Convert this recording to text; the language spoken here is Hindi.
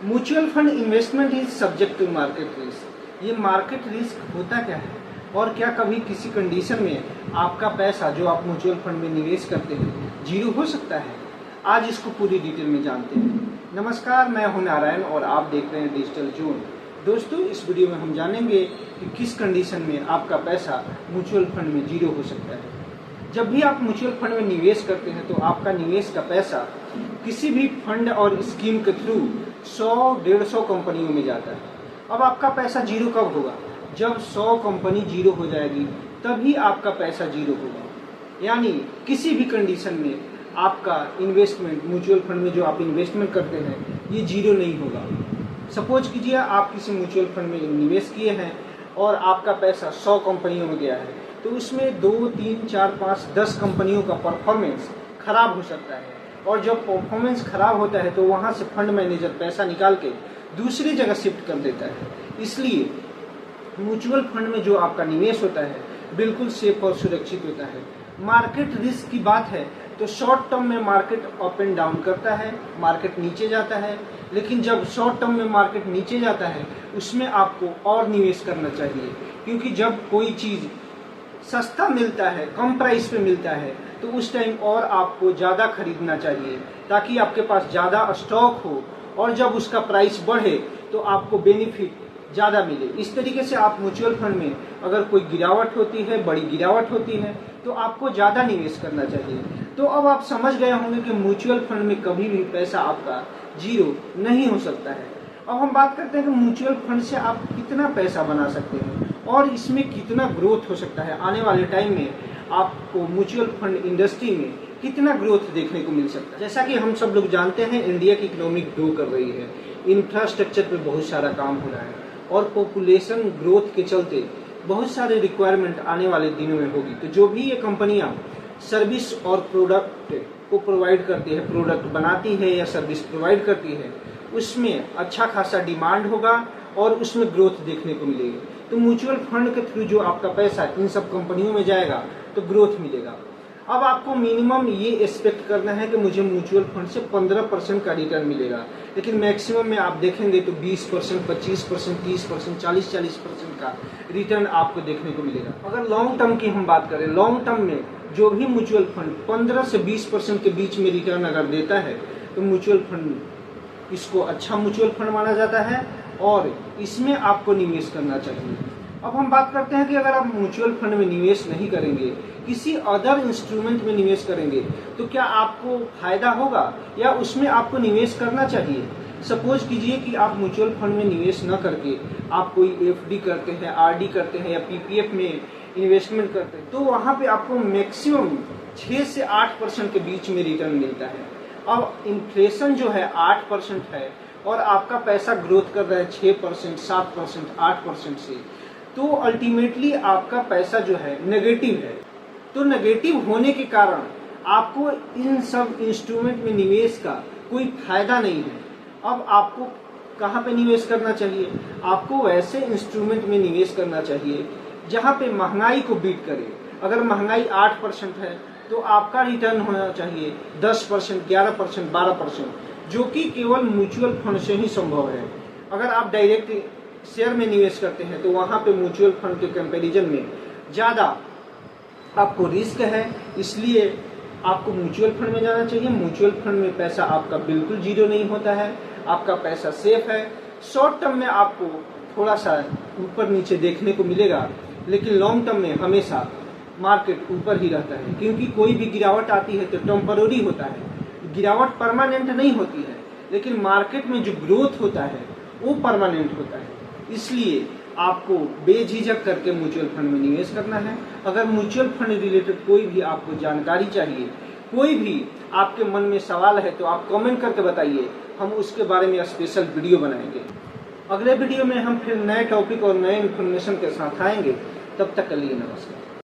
Mutual fund investment is subject to market risk. ये मार्केट रिस्क होता क्या है और क्या कभी किसी कंडीशन में आपका पैसा जो आप म्यूचुअल फंड में निवेश करते हैं जीरो हो सकता है? आज इसको पूरी डिटेल में जानते हैं। नमस्कार, मैं हूं नारायण और आप देख रहे हैं डिजिटल जोन। दोस्तों, इस वीडियो में हम जानेंगे कि किस कंडीशन में आपका पैसा म्यूचुअल फंड में जीरो हो सकता है। जब भी आप म्यूचुअल फंड में निवेश करते हैं तो आपका निवेश का पैसा किसी भी फंड और स्कीम के थ्रू 100-150 कंपनियों में जाता है। अब आपका पैसा जीरो कब होगा? जब 100 कंपनी जीरो हो जाएगी तभी आपका पैसा जीरो होगा। यानी किसी भी कंडीशन में आपका इन्वेस्टमेंट म्यूचुअल फंड में जो आप इन्वेस्टमेंट करते हैं ये जीरो नहीं होगा। सपोज कीजिए आप किसी म्यूचुअल फंड में निवेश किए हैं और आपका पैसा 100 कंपनियों में गया है, तो उसमें 2, 3, 4, 5, 10 कंपनियों का परफॉर्मेंस खराब हो सकता है। और जब परफॉर्मेंस खराब होता है तो वहाँ से फंड मैनेजर पैसा निकाल के दूसरी जगह शिफ्ट कर देता है। इसलिए म्यूचुअल फंड में जो आपका निवेश होता है बिल्कुल सेफ और सुरक्षित होता है। मार्केट रिस्क की बात है तो शॉर्ट टर्म में मार्केट अप एंड डाउन करता है, मार्केट नीचे जाता है, लेकिन जब शॉर्ट टर्म में मार्केट नीचे जाता है उसमें आपको और निवेश करना चाहिए, क्योंकि जब कोई चीज़ सस्ता मिलता है, कम प्राइस पे मिलता है, तो उस टाइम और आपको ज़्यादा खरीदना चाहिए ताकि आपके पास ज़्यादा स्टॉक हो और जब उसका प्राइस बढ़े तो आपको बेनिफिट ज़्यादा मिले। इस तरीके से आप म्यूचुअल फंड में अगर कोई गिरावट होती है, बड़ी गिरावट होती है, तो आपको ज़्यादा निवेश करना चाहिए। तो अब आप समझ गए होंगे कि म्यूचुअल फंड में कभी भी पैसा आपका जीरो नहीं हो सकता है। अब हम बात करते हैं कि म्यूचुअल फंड से आप कितना पैसा बना सकते हैं और इसमें कितना ग्रोथ हो सकता है। आने वाले टाइम में आपको म्यूचुअल फंड इंडस्ट्री में कितना ग्रोथ देखने को मिल सकता है। जैसा कि हम सब लोग जानते हैं, इंडिया की इकोनॉमी ग्रो कर रही है, इंफ्रास्ट्रक्चर पे बहुत सारा काम हो रहा है और पॉपुलेशन ग्रोथ के चलते बहुत सारे रिक्वायरमेंट आने वाले दिनों में होगी। तो जो भी ये कंपनियां सर्विस और प्रोडक्ट को प्रोवाइड करती है, प्रोडक्ट बनाती है या सर्विस प्रोवाइड करती है, उसमें अच्छा खासा डिमांड होगा और उसमें ग्रोथ देखने को मिलेगी। तो म्यूचुअल फंड के थ्रू जो आपका पैसा इन सब कंपनियों में जाएगा तो ग्रोथ मिलेगा। अब आपको मिनिमम ये एक्सपेक्ट करना है कि मुझे म्यूचुअल फंड से 15% का रिटर्न मिलेगा, लेकिन मैक्सिमम में आप देखेंगे तो 20%, 25%, 30%, 40% का रिटर्न आपको देखने को मिलेगा। अगर लॉन्ग टर्म की हम बात करें, लॉन्ग टर्म में जो भी म्यूचुअल फंड 15 से 20% के बीच में रिटर्न अगर देता है तो म्यूचुअल फंड इसको अच्छा म्यूचुअल फंड माना जाता है और इसमें आपको निवेश करना चाहिए। अब हम बात करते हैं कि अगर आप म्यूचुअल फंड में निवेश नहीं करेंगे, किसी अदर इंस्ट्रूमेंट में निवेश करेंगे, तो क्या आपको फायदा होगा या उसमें आपको निवेश करना चाहिए? सपोज कीजिए कि आप म्यूचुअल फंड में निवेश न करके आप कोई एफडी करते हैं, आरडी करते हैं या पीपीएफ में इन्वेस्टमेंट करते हैं, तो वहाँ पे आपको मैक्सिमम 6 से 8% के बीच में रिटर्न मिलता है। अब इन्फ्लेशन जो है 8% है और आपका पैसा ग्रोथ कर रहा है 6%, 7%, 8% से, तो अल्टीमेटली आपका पैसा जो है नेगेटिव है। तो नेगेटिव होने के कारण आपको इन सब इंस्ट्रूमेंट में निवेश का कोई फायदा नहीं है। अब आपको कहाँ पे निवेश करना चाहिए? आपको वैसे इंस्ट्रूमेंट में निवेश करना चाहिए जहाँ पे महंगाई को बीट करे। अगर महंगाई 8% है तो आपका रिटर्न होना चाहिए 10%, 11%, 12%, जो कि केवल म्यूचुअल फंड से ही संभव है। अगर आप डायरेक्ट शेयर में निवेश करते हैं तो वहाँ पे म्यूचुअल फंड के कंपैरिजन में ज़्यादा आपको रिस्क है, इसलिए आपको म्यूचुअल फंड में जाना चाहिए। म्यूचुअल फंड में पैसा आपका बिल्कुल जीरो नहीं होता है, आपका पैसा सेफ है। शॉर्ट टर्म में आपको थोड़ा सा ऊपर नीचे देखने को मिलेगा, लेकिन लॉन्ग टर्म में हमेशा मार्केट ऊपर ही रहता है, क्योंकि कोई भी गिरावट आती है तो टेम्पररी होता है, गिरावट परमानेंट नहीं होती है। लेकिन मार्केट में जो ग्रोथ होता है वो परमानेंट होता है। इसलिए आपको बेझिझक करके म्यूचुअल फंड में निवेश करना है। अगर म्यूचुअल फंड रिलेटेड कोई भी आपको जानकारी चाहिए, कोई भी आपके मन में सवाल है, तो आप कमेंट करके बताइए, हम उसके बारे में स्पेशल वीडियो बनाएंगे। अगले वीडियो में हम फिर नए टॉपिक और नए इन्फॉर्मेशन के साथ आएंगे। तब तक के लिए नमस्कार।